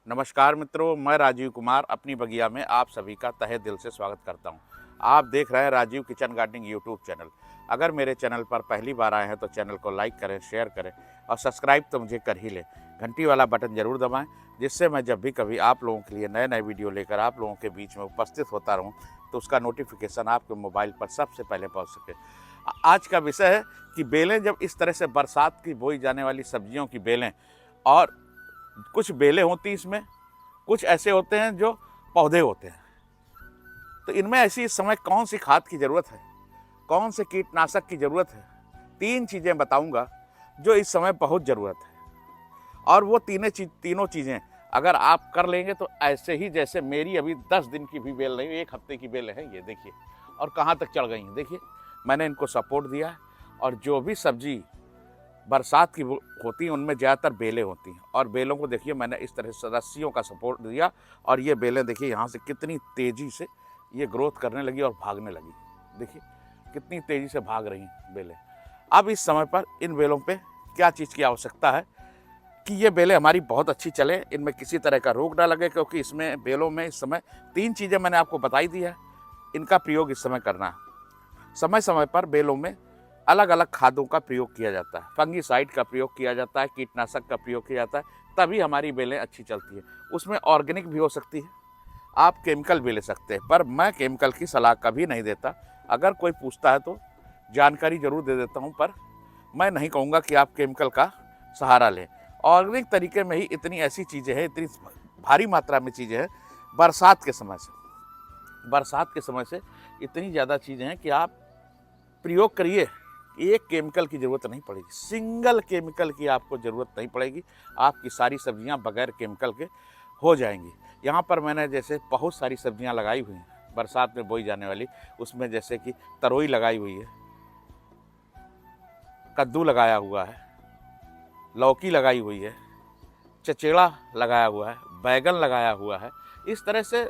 नमस्कार मित्रों, मैं राजीव कुमार अपनी बगिया में आप सभी का तहे दिल से स्वागत करता हूं। आप देख रहे हैं Rajeev kitchen gardening YouTube channel. अगर मेरे चैनल पर पहली बार आए हैं तो चैनल को लाइक करें, शेयर करें और सब्सक्राइब तो मुझे कर ही लें। घंटी वाला बटन ज़रूर दबाएं, जिससे मैं जब भी कभी आप लोगों के लिए नए नए वीडियो लेकर आप लोगों के बीच में उपस्थित होता रहूँ तो उसका नोटिफिकेशन आपके मोबाइल पर सबसे पहले पहुँच सके। आज का विषय है कि बेलें जब इस तरह से बरसात की बोई जाने वाली सब्जियों की बेलें, और कुछ बेलें होती इसमें, कुछ ऐसे होते हैं जो पौधे होते हैं, तो इनमें ऐसी इस समय कौन सी खाद की ज़रूरत है, कौन से कीटनाशक की ज़रूरत है, 3 चीज़ें बताऊंगा जो इस समय बहुत ज़रूरत है। और वो तीनों चीज़ें अगर आप कर लेंगे तो ऐसे ही जैसे मेरी अभी 10 दिन की भी बेल नहीं, 1 हफ्ते की बेल है, ये देखिए, और कहाँ तक चढ़ गई हैं। देखिए, मैंने इनको सपोर्ट दिया है। और जो भी सब्जी बरसात की होती हैं उनमें ज़्यादातर बेलें होती हैं, और बेलों को देखिए मैंने इस तरह से रस्सियों का सपोर्ट दिया, और ये बेलें देखिए यहाँ से कितनी तेज़ी से ये ग्रोथ करने लगी और भागने लगी। देखिए कितनी तेज़ी से भाग रही हैं बेलें। अब इस समय पर इन बेलों पे क्या चीज़ की आवश्यकता है कि ये बेलें हमारी बहुत अच्छी चलें, इनमें किसी तरह का रोग ना लगे, क्योंकि इसमें बेलों में इस समय 3 चीज़ें मैंने आपको बताई दी है। इनका प्रयोग इस समय करना है। समय समय पर बेलों में अलग अलग खादों का प्रयोग किया जाता है, फंगीसाइड का प्रयोग किया जाता है, कीटनाशक का प्रयोग किया जाता है, तभी हमारी बेलें अच्छी चलती है। उसमें ऑर्गेनिक भी हो सकती है, आप केमिकल भी ले सकते हैं, पर मैं केमिकल की सलाह कभी नहीं देता। अगर कोई पूछता है तो जानकारी ज़रूर दे देता हूँ, पर मैं नहीं कहूँगा कि आप केमिकल का सहारा लें। ऑर्गेनिक तरीके में ही इतनी ऐसी चीज़ें हैं, इतनी भारी मात्रा में चीज़ें हैं बरसात के समय से इतनी ज़्यादा चीज़ें हैं कि आप प्रयोग करिए, एक केमिकल की ज़रूरत नहीं पड़ेगी, सिंगल केमिकल की आपको ज़रूरत नहीं पड़ेगी। आपकी सारी सब्जियां बगैर केमिकल के हो जाएंगी। यहाँ पर मैंने जैसे बहुत सारी सब्जियां लगाई हुई हैं बरसात में बोई जाने वाली, उसमें जैसे कि तरोई लगाई हुई है, कद्दू लगाया हुआ है, लौकी लगाई हुई है, चचेड़ा लगाया हुआ है, बैगन लगाया हुआ है, इस तरह से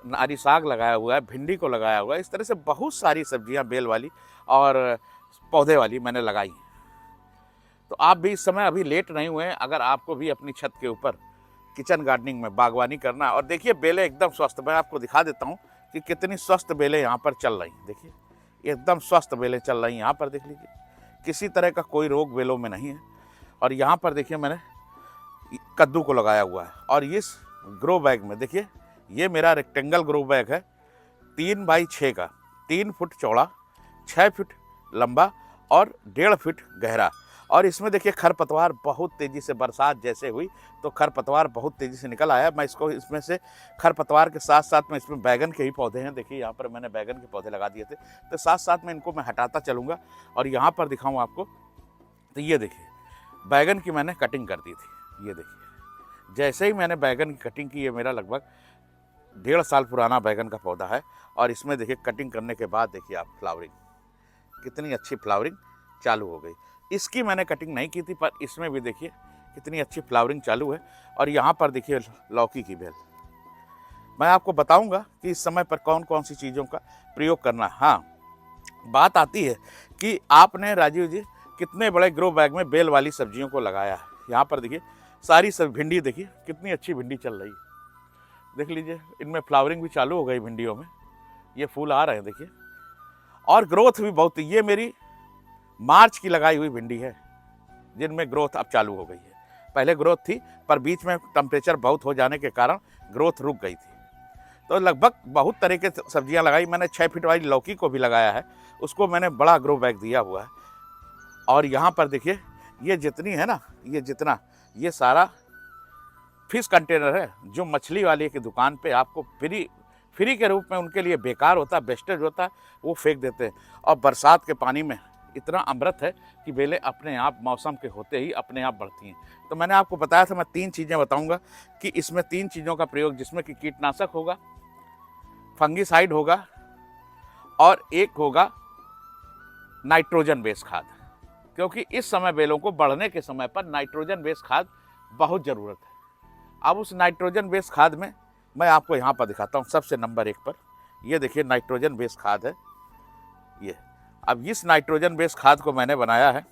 नारी साग लगाया हुआ है, भिंडी को लगाया हुआ है। इस तरह से बहुत सारी सब्जियां बेल वाली और पौधे वाली मैंने लगाई हैं। तो आप भी इस समय अभी लेट नहीं हुए हैं, अगर आपको भी अपनी छत के ऊपर किचन गार्डनिंग में बागवानी करना है। और देखिए बेलें एकदम स्वस्थ, मैं आपको दिखा देता हूँ कि कितनी स्वस्थ बेलें यहाँ पर चल रही हैं। देखिए एकदम स्वस्थ बेलें चल रही हैं यहाँ पर, देख लीजिए, किसी तरह का कोई रोग बेलों में नहीं है। और यहाँ पर देखिए मैंने कद्दू को लगाया हुआ है, और इस ग्रो बैग में देखिए, ये मेरा रेक्टेंगल ग्रो बैग है, 3 बाई 6 का, 3 फुट चौड़ा, 6 फुट लंबा और 1.5 फुट गहरा। और इसमें देखिए खरपतवार बहुत तेज़ी से, बरसात जैसे हुई तो खरपतवार बहुत तेज़ी से निकल आया। मैं इसको इसमें से खरपतवार के साथ साथ में इसमें बैगन के ही पौधे हैं, देखिए यहाँ पर मैंने बैगन के पौधे लगा दिए थे, तो साथ साथ में इनको मैं हटाता चलूँगा। और यहाँ पर दिखाऊँ आपको, तो ये देखिए बैगन की मैंने कटिंग कर दी थी। ये देखिए जैसे ही मैंने बैगन की कटिंग की, ये मेरा लगभग 1.5 साल पुराना बैगन का पौधा है। और इसमें देखिए कटिंग करने के बाद देखिए आप फ्लावरिंग, कितनी अच्छी फ्लावरिंग चालू हो गई। इसकी मैंने कटिंग नहीं की थी, पर इसमें भी देखिए कितनी अच्छी फ्लावरिंग चालू है। और यहाँ पर देखिए लौकी की बेल, मैं आपको बताऊंगा कि इस समय पर कौन कौन सी चीज़ों का प्रयोग करना है। हाँ, बात आती है कि आपने राजीव जी कितने बड़े ग्रो बैग में बेल वाली सब्जियों को लगाया है। यहाँ पर देखिए सारी सब भिंडी, देखिए कितनी अच्छी भिंडी चल रही है, देख लीजिए, इनमें फ्लावरिंग भी चालू हो गई भिंडियों में, ये फूल आ रहे हैं देखिए, और ग्रोथ भी बहुत। ये मेरी मार्च की लगाई हुई भिंडी है, जिनमें ग्रोथ अब चालू हो गई है। पहले ग्रोथ थी, पर बीच में टेम्परेचर बहुत हो जाने के कारण ग्रोथ रुक गई थी। तो लगभग बहुत तरह के सब्जियां लगाई मैंने। 6 फीट वाली लौकी को भी लगाया है, उसको मैंने बड़ा ग्रो बैग दिया हुआ है। और यहाँ पर देखिए ये जितनी है ना, ये जितना, ये सारा फिश कंटेनर है, जो मछली वाले की दुकान पे आपको फ्री के रूप में उनके लिए बेकार होता है, वेस्टेज होता है, वो फेंक देते हैं। और बरसात के पानी में इतना अमृत है कि बेलें अपने आप मौसम के होते ही अपने आप बढ़ती हैं। तो मैंने आपको बताया था, मैं 3 चीज़ें बताऊंगा कि इसमें 3 चीज़ों का प्रयोग, जिसमें कि कीटनाशक होगा, फंगीसाइड होगा, और एक होगा नाइट्रोजन बेस खाद। क्योंकि इस समय बेलों को बढ़ने के समय पर नाइट्रोजन बेस खाद बहुत ज़रूरत है। अब उस नाइट्रोजन बेस खाद में मैं आपको यहाँ पर दिखाता हूँ, सबसे नंबर 1 पर ये देखिए नाइट्रोजन बेस खाद है ये। अब इस नाइट्रोजन बेस खाद को मैंने बनाया है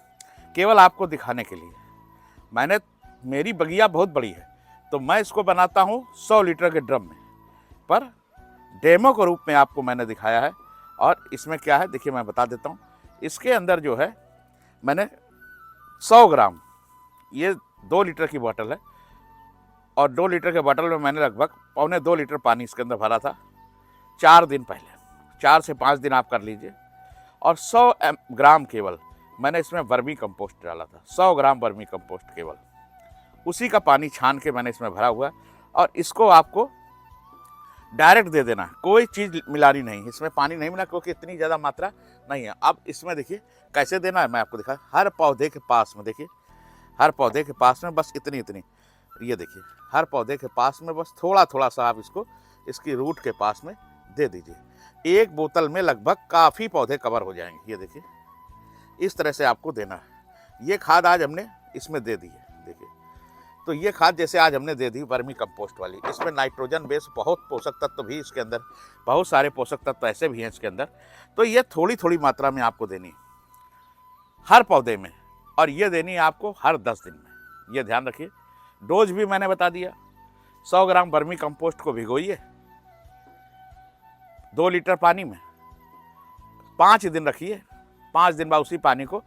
केवल आपको दिखाने के लिए। मेरी बगिया बहुत बड़ी है, तो मैं इसको बनाता हूँ 100 लीटर के ड्रम में, पर डेमो के रूप में आपको मैंने दिखाया है। और इसमें क्या है देखिए, मैं बता देता हूँ। इसके अंदर जो है मैंने 100 ग्राम, ये 2 लीटर की बोतल है, और 2 लीटर के बोतल में मैंने लगभग 1.25 लीटर पानी इसके अंदर भरा था 4 दिन पहले, 4 से 5 दिन आप कर लीजिए। और 100 ग्राम केवल मैंने इसमें वर्मी कंपोस्ट डाला था, 100 ग्राम वर्मी कंपोस्ट केवल, उसी का पानी छान के मैंने इसमें भरा हुआ है। और इसको आपको डायरेक्ट दे देना, कोई चीज़ मिलानी नहीं, इसमें पानी नहीं मिला क्योंकि इतनी ज़्यादा मात्रा नहीं है। अब इसमें देखिए कैसे देना है, मैं आपको दिखा, हर पौधे के पास में देखिए, हर पौधे के पास में बस इतनी इतनी, ये देखिए हर पौधे के पास में बस थोड़ा थोड़ा सा आप इसको इसकी रूट के पास में दे दीजिए। एक बोतल में लगभग काफ़ी पौधे कवर हो जाएंगे। ये देखिए इस तरह से आपको देना है। ये खाद आज हमने इसमें दे दी है, देखिए। तो ये खाद जैसे आज हमने दे दी वर्मी कंपोस्ट वाली, इसमें नाइट्रोजन बेस बहुत पोषक तत्व भी इसके अंदर, बहुत सारे पोषक तत्व ऐसे भी हैं इसके अंदर। तो ये थोड़ी थोड़ी मात्रा में आपको देनी है हर पौधे में, और ये देनी है आपको हर 10 दिन में। ये ध्यान रखिए। डोज भी मैंने बता दिया, 100 ग्राम वर्मी कंपोस्ट को भिगोइए 2 लीटर पानी में, 5 दिन रखिए, 5 दिन बाद उसी पानी को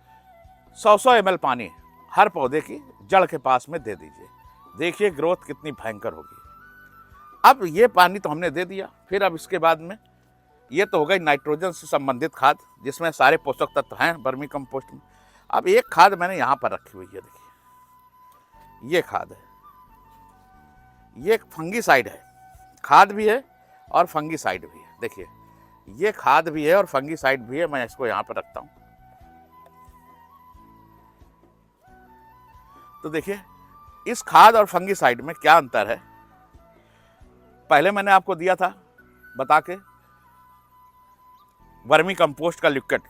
100 ml पानी हर पौधे की जड़ के पास में दे दीजिए। देखिए ग्रोथ कितनी भयंकर होगी। अब ये पानी तो हमने दे दिया, फिर अब इसके बाद में ये तो हो गई नाइट्रोजन से संबंधित खाद, जिसमें सारे पोषक तत्व हैं वर्मी कंपोस्ट में। अब एक खाद मैंने यहाँ पर रखी हुई है, देखिए ये खाद है, ये एक फंगीसाइड है, खाद भी है और फंगीसाइड भी है। देखिए ये खाद भी है और फंगीसाइड भी है, मैं इसको यहाँ पर रखता हूँ। तो देखिए इस खाद और फंगीसाइड में क्या अंतर है। पहले मैंने आपको दिया था बता के वर्मी कंपोस्ट का लिक्विड,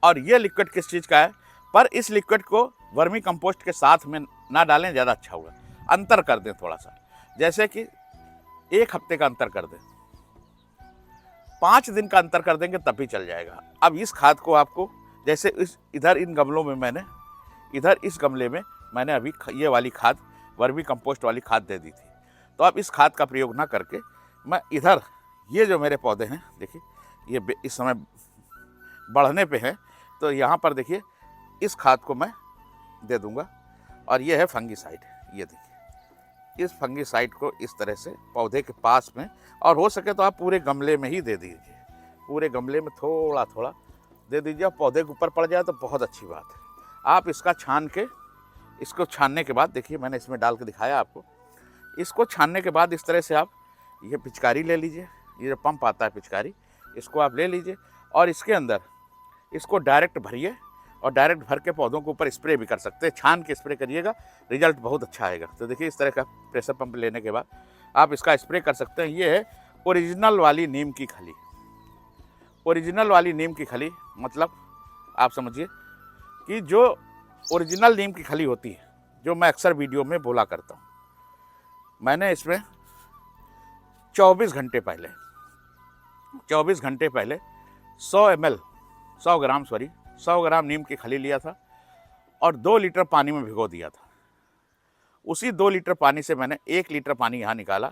और ये लिक्विड किस चीज़ का है, पर इस लिक्विड को वर्मी कंपोस्ट के साथ में ना डालें, ज़्यादा अच्छा होगा। अंतर कर दें थोड़ा सा, जैसे कि 1 हफ्ते का अंतर कर दें, 5 दिन का अंतर कर देंगे तब भी चल जाएगा। अब इस खाद को आपको, जैसे इधर इन गमलों में मैंने, इधर इस गमले में मैंने अभी ये वाली खाद वर्मी कंपोस्ट वाली खाद दे दी थी, तो अब इस खाद का प्रयोग ना करके मैं इधर, ये जो मेरे पौधे हैं देखिए, ये इस समय बढ़ने पे हैं, तो यहाँ पर देखिए इस खाद को मैं दे दूँगा। और ये है फंगीसाइड, ये देखिए इस फंगीसाइड को इस तरह से पौधे के पास में, और हो सके तो आप पूरे गमले में ही दे दीजिए, पूरे गमले में थोड़ा थोड़ा दे दीजिए। और पौधे के ऊपर पड़ जाए तो बहुत अच्छी बात है। आप इसका छान के, इसको छानने के बाद देखिए मैंने इसमें डाल के दिखाया आपको, इसको छानने के बाद इस तरह से आप ये पिचकारी ले लीजिए, ये जो पंप आता है पिचकारी, इसको आप ले लीजिए और इसके अंदर इसको डायरेक्ट भरिए, और डायरेक्ट भर के पौधों के ऊपर स्प्रे भी कर सकते हैं। छान के स्प्रे करिएगा, रिजल्ट बहुत अच्छा आएगा। तो देखिए इस तरह का प्रेशर पंप लेने के बाद आप इसका स्प्रे कर सकते हैं। ये है ओरिजिनल वाली नीम की खली। ओरिजिनल वाली नीम की खली मतलब आप समझिए कि जो ओरिजिनल नीम की खली होती है, जो मैं अक्सर वीडियो में बोला करता हूँ, मैंने इसमें 24 घंटे पहले 100 ग्राम नीम की खली लिया था और 2 लीटर पानी में भिगो दिया था। उसी 2 लीटर पानी से मैंने 1 लीटर पानी यहाँ निकाला,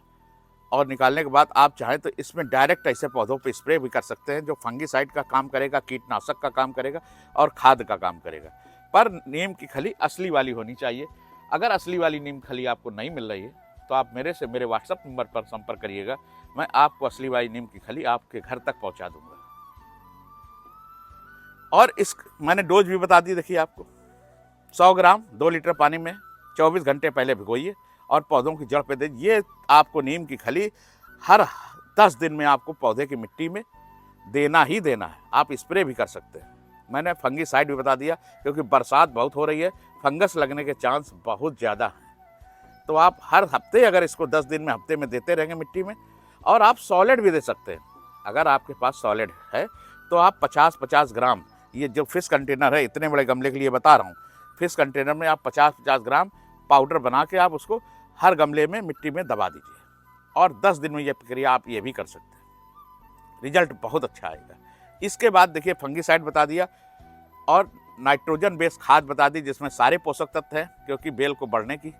और निकालने के बाद आप चाहें तो इसमें डायरेक्ट ऐसे पौधों पे स्प्रे भी कर सकते हैं, जो फंगीसाइड का काम करेगा, कीटनाशक का काम करेगा और खाद का काम करेगा। पर नीम की खली असली वाली होनी चाहिए। अगर असली वाली नीम खली आपको नहीं मिल रही है तो आप मेरे व्हाट्सएप नंबर पर संपर्क करिएगा, मैं आपको असली वाली नीम की खली आपके घर तक पहुँचा दूँगा। और इस मैंने डोज भी बता दी, देखिए आपको 100 ग्राम 2 लीटर पानी में 24 घंटे पहले भिगोइए और पौधों की जड़ पे दीजिए। ये आपको नीम की खली हर 10 दिन में आपको पौधे की मिट्टी में देना ही देना है। आप स्प्रे भी कर सकते हैं। मैंने फंगीसाइड भी बता दिया, क्योंकि बरसात बहुत हो रही है, फंगस लगने के चांस बहुत ज़्यादा हैं। तो आप हर हफ्ते अगर इसको 10 दिन में, हफ्ते में देते रहेंगे मिट्टी में। और आप सॉलिड भी दे सकते हैं। अगर आपके पास सॉलिड है तो आप 50-50 ग्राम, ये जो फिश कंटेनर है, इतने बड़े गमले के लिए बता रहा हूँ, फिश कंटेनर में आप 50-50 ग्राम पाउडर बना के आप उसको हर गमले में मिट्टी में दबा दीजिए, और 10 दिन में ये प्रक्रिया आप ये भी कर सकते हैं। रिजल्ट बहुत अच्छा आएगा। इसके बाद देखिए फंगीसाइड बता दिया और नाइट्रोजन बेस्ड खाद बता दी, जिसमें सारे पोषक तत्व हैं, क्योंकि बेल को बढ़ने की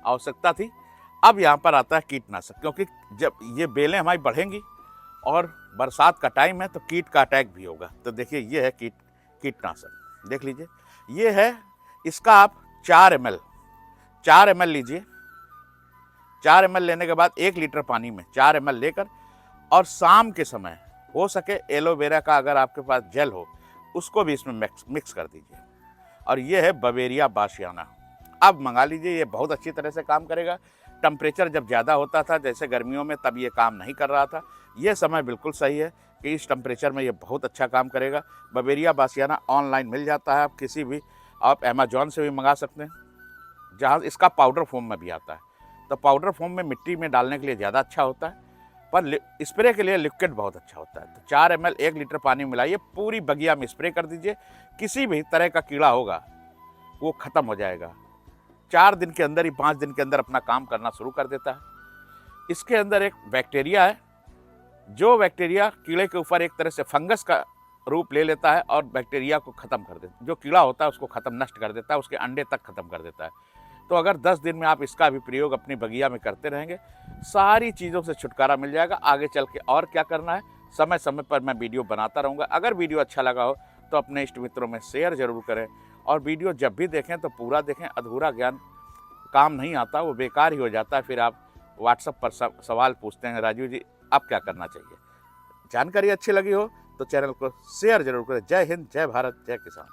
आवश्यकता थी। अब यहाँ पर आता है कीटनाशक, क्योंकि जब ये बेलें हमारी बढ़ेंगी और बरसात का टाइम है तो कीट का अटैक भी होगा। तो देखिए ये है कीटनाशक, देख लीजिए ये है। इसका आप 4 ml लीजिए। 4 ml लेने के बाद 1 लीटर पानी में 4 ml लेकर, और शाम के समय हो सके एलोवेरा का अगर आपके पास जेल हो उसको भी इसमें मिक्स कर दीजिए। और ये है बवेरिया बासियाना। अब मंगा लीजिए, ये बहुत अच्छी तरह से काम करेगा। टेम्परेचर जब ज़्यादा होता था जैसे गर्मियों में, तब ये काम नहीं कर रहा था। ये समय बिल्कुल सही है कि इस टेम्परेचर में ये बहुत अच्छा काम करेगा। बवेरिया बासियाना ऑनलाइन मिल जाता है, आप किसी भी, आप अमेजोन से भी मंगा सकते हैं, जहाँ इसका पाउडर फॉर्म में भी आता है। तो पाउडर फॉर्म में मिट्टी में डालने के लिए ज़्यादा अच्छा होता है, पर स्प्रे के लिए लिक्विड बहुत अच्छा होता है। तो 4 ml 1 लीटर पानी मिलाइए, पूरी बगिया में स्प्रे कर दीजिए। किसी भी तरह का कीड़ा होगा वो ख़त्म हो जाएगा। 4 दिन के अंदर ही, 5 दिन के अंदर अपना काम करना शुरू कर देता है। इसके अंदर एक बैक्टीरिया है, जो बैक्टीरिया कीड़े के ऊपर एक तरह से फंगस का रूप ले लेता है और बैक्टीरिया को ख़त्म कर देता है। जो कीड़ा होता है उसको ख़त्म, नष्ट कर देता है, उसके अंडे तक ख़त्म कर देता है। तो अगर 10 दिन में आप इसका भी प्रयोग अपनी बगिया में करते रहेंगे, सारी चीज़ों से छुटकारा मिल जाएगा। आगे चल के और क्या करना है, समय समय पर मैं वीडियो बनाता रहूँगा। अगर वीडियो अच्छा लगा हो तो अपने इष्ट मित्रों में शेयर ज़रूर करें, और वीडियो जब भी देखें तो पूरा देखें। अधूरा ज्ञान काम नहीं आता, वो बेकार ही हो जाता है। फिर आप व्हाट्सएप पर सवाल पूछते हैं, राजू जी अब क्या करना चाहिए। जानकारी अच्छी लगी हो तो चैनल को शेयर जरूर करें। जय हिंद, जय भारत, जय किसान।